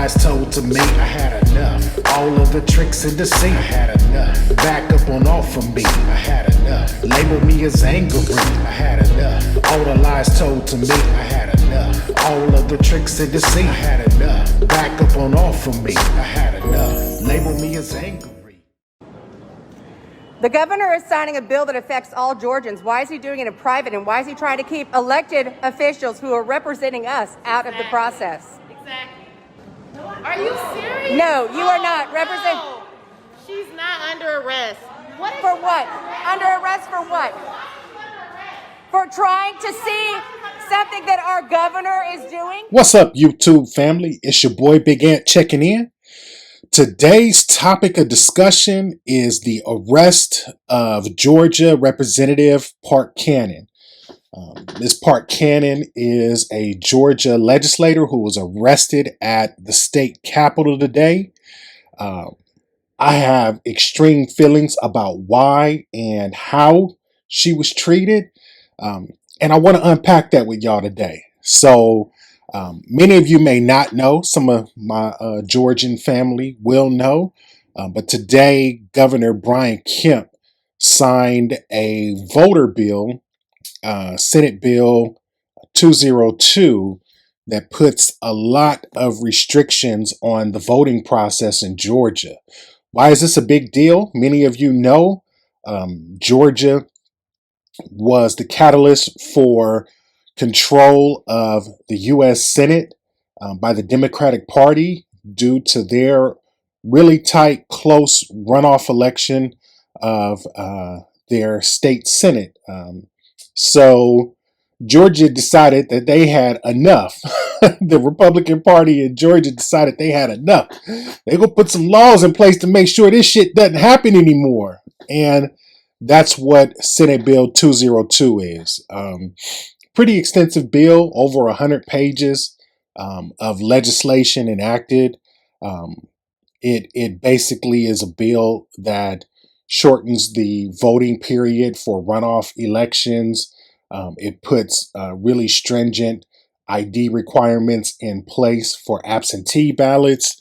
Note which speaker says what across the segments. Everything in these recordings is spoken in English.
Speaker 1: lies told to me, I had enough. All of the tricks and deceit, I had enough. Back up on off from me, I had enough. Label me as angry, I had enough. All the lies told to me, I had enough. All of the tricks and deceit, I had enough. Back up on off from me, I had enough. Label me as angry.
Speaker 2: The governor is signing a bill that affects all Georgians. Why is he doing it in private, and why is he trying to keep elected officials who are representing us out of the process?
Speaker 3: Exactly. Are you serious?
Speaker 2: No, you are not.
Speaker 3: No. She's not under arrest.
Speaker 2: For what? Under arrest for what? For trying to see something that our governor is doing?
Speaker 4: What's up, YouTube family? It's your boy Big Ant checking in. Today's topic of discussion is the arrest of Georgia Representative Park Cannon. Ms. Park Cannon is a Georgia legislator who was arrested at the state capitol today. I have extreme feelings about why and how she was treated, and I want to unpack that with y'all today. So, many of you may not know. Some of my Georgian family will know. But today, Governor Brian Kemp signed a voter bill, Senate Bill 202, that puts a lot of restrictions on the voting process in Georgia. Why is this a big deal? Many of you know Georgia was the catalyst for control of the U.S. Senate by the Democratic Party due to their really tight, close runoff election of their state Senate. So Georgia decided that they had enough. The Republican Party in Georgia decided they had enough. They're going to put some laws in place to make sure this shit doesn't happen anymore. And that's what Senate Bill 202 is. Pretty extensive bill, over 100 pages of legislation enacted. It basically is a bill that shortens the voting period for runoff elections. It puts really stringent ID requirements in place for absentee ballots.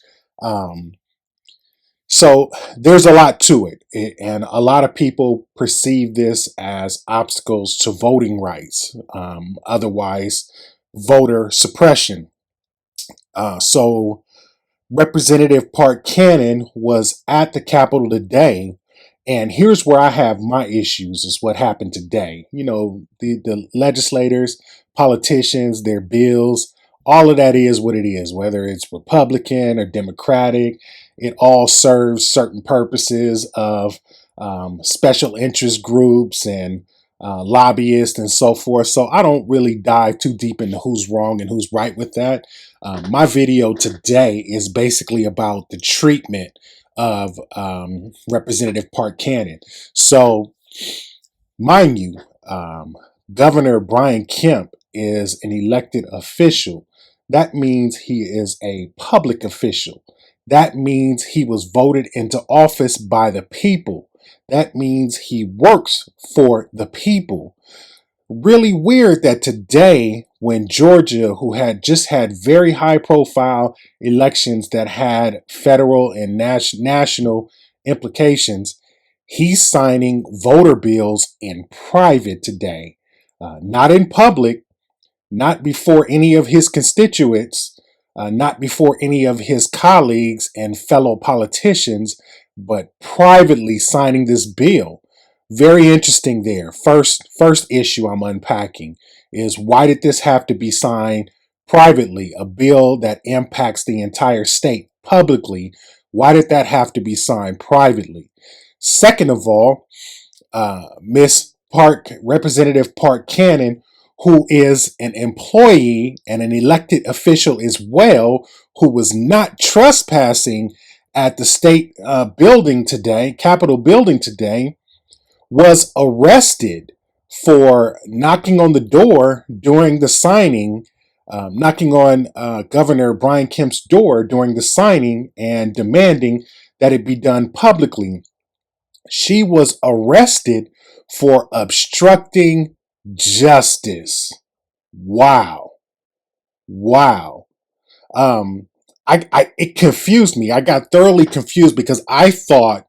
Speaker 4: So there's a lot to it, and a lot of people perceive this as obstacles to voting rights, otherwise voter suppression. So Representative Park Cannon was at the Capitol today, and here's where I have my issues is what happened today. You know, the legislators, politicians, their bills, all of that is what it is, whether it's Republican or Democratic. It all serves certain purposes of special interest groups and lobbyists and so forth. So I don't really dive too deep into who's wrong and who's right with that. My video today is basically about the treatment of Representative Park Cannon. So, mind you, Governor Brian Kemp is an elected official. That means he is a public official. That means he was voted into office by the people. That means he works for the people. Really weird that today, when Georgia, who had just had very high profile elections that had federal and national implications, he's signing voter bills in private today, not in public, not before any of his constituents, not before any of his colleagues and fellow politicians, but privately signing this bill. Very interesting there. First issue I'm unpacking is, why did this have to be signed privately? A bill that impacts the entire state publicly. Why did that have to be signed privately? Second of all, Representative Park Cannon, who is an employee and an elected official as well, who was not trespassing at the state building today, Capitol building today, was arrested for knocking on the door during the signing, knocking on Governor Brian Kemp's door during the signing and demanding that it be done publicly. She was arrested for obstructing justice. Wow. it confused me. I got thoroughly confused because I thought,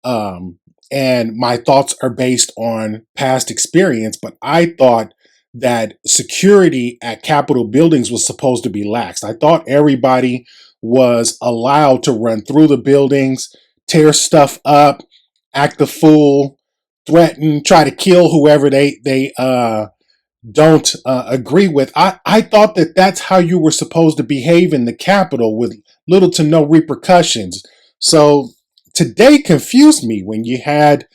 Speaker 4: and my thoughts are based on past experience, but I thought that security at Capitol buildings was supposed to be lax. I thought everybody was allowed to run through the buildings, tear stuff up, act a fool, threaten, try to kill whoever they don't agree with. I thought that that's how you were supposed to behave in the Capitol with little to no repercussions. So today confused me when you had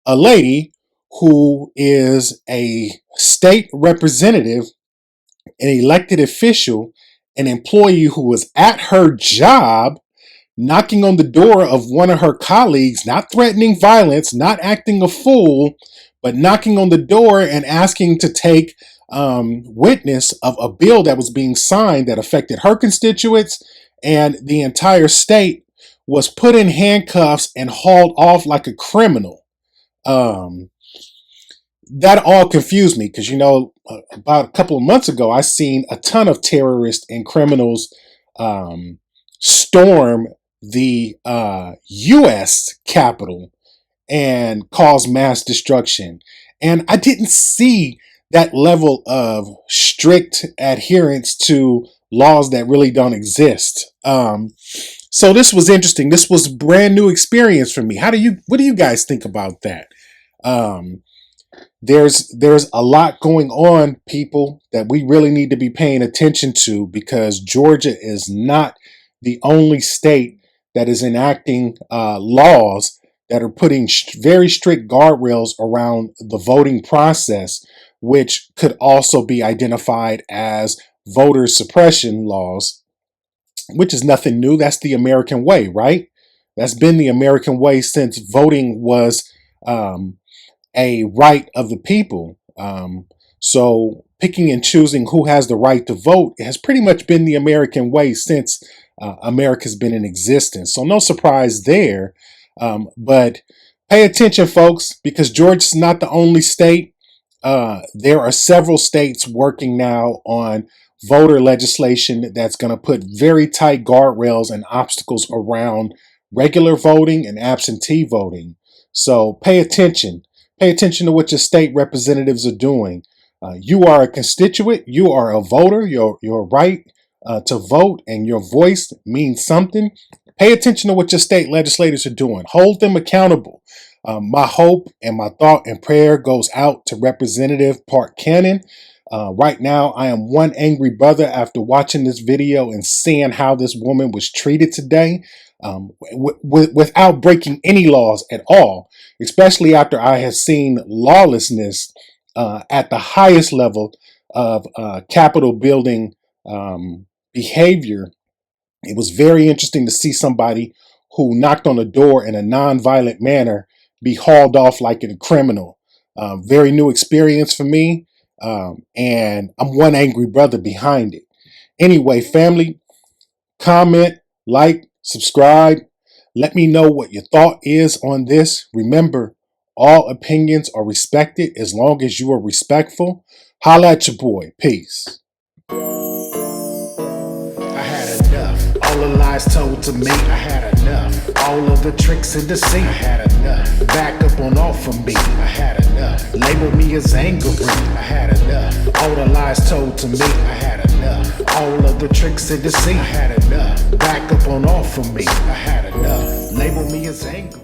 Speaker 4: a lady who is a state representative, an elected official, an employee who was at her job, knocking on the door of one of her colleagues, not threatening violence, not acting a fool, but knocking on the door and asking to take witness of a bill that was being signed that affected her constituents and the entire state, was put in handcuffs and hauled off like a criminal. That all confused me because, about a couple of months ago, I seen a ton of terrorists and criminals storm the U.S. Capitol and cause mass destruction. And I didn't see that level of strict adherence to laws that really don't exist. So this was interesting. This was a brand new experience for me. What do you guys think about that? There's a lot going on, people, that we really need to be paying attention to, because Georgia is not the only state that is enacting laws that are putting very strict guardrails around the voting process, which could also be identified as voter suppression laws, which is nothing new. That's the American way, right? That's been the American way since voting was a right of the people. So picking and choosing who has the right to vote has pretty much been the American way since America's been in existence. So no surprise there. But pay attention, folks, because Georgia's not the only state. There are several states working now on voter legislation that's going to put very tight guardrails and obstacles around regular voting and absentee voting. So pay attention. Pay attention to what your state representatives are doing. You are a constituent. You are a voter. Your right to vote and your voice means something. Pay attention to what your state legislators are doing. Hold them accountable. My hope and my thought and prayer goes out to Representative Park Cannon. Right now, I am one angry brother after watching this video and seeing how this woman was treated today, without breaking any laws at all, especially after I have seen lawlessness at the highest level of Capitol building behavior. It was very interesting to see somebody who knocked on the door in a non-violent manner be hauled off like a criminal. Very new experience for me, and I'm one angry brother behind it. Anyway, family, comment, like, subscribe. Let me know what your thought is on this. Remember, all opinions are respected as long as you are respectful. Holla at your boy. Peace.
Speaker 1: I had enough. All the lies told to me, I had enough. All of the tricks and deceit, I had enough. Back up on off from me, I had enough. Label me as angry, I had enough. All the lies told to me, I had enough. All of the tricks and deceit, I had enough. Back up on off from me, I had enough. Label me as angry.